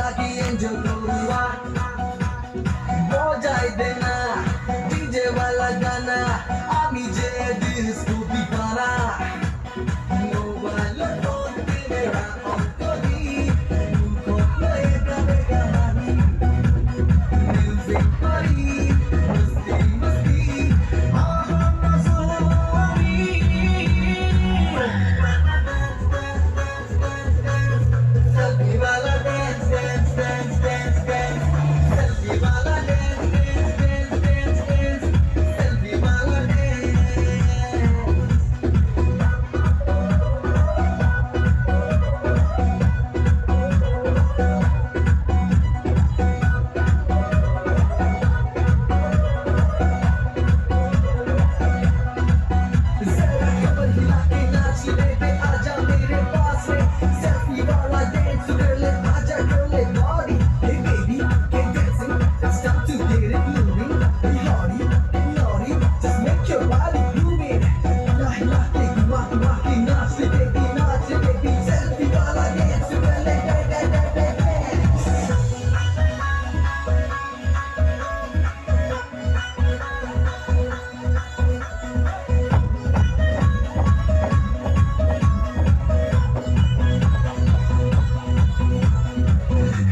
lagi enjoy keluar बजाई देना DJ वाला गाना আমি যে ডিস্কো दीवाना मोबाइल फोन पे मेरा ऑटोडी तुमको लगेगा मेरा हानी म्यूजिक पार्टी मस्ती मस्ती आहा मज़ोरी सेल्फी वाला dance dance dance dance dance selfie वाला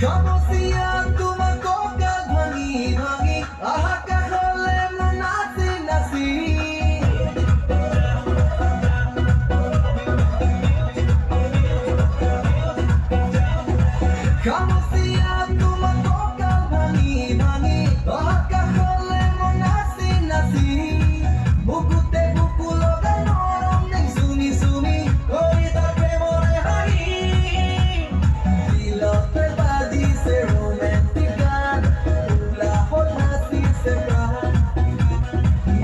Como si aku makoka vangi vangi aha kahole munasi nasi Como si aku makoka vangi vangi aha kahole munasi nasi Bukute buku logan orang neng suni suni koi tak premore hari Dilo terbadi se romantikan Ula hot nasi sekat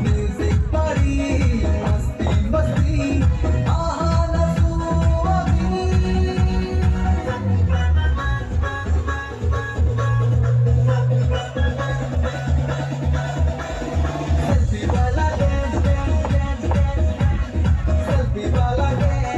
Music party Masti masti Aha nasu abhi Selfie wala dance dance dance dance Selfie wala dance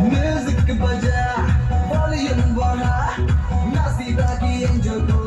Music baja, volume बढ़ा, नाची बाकी enjoy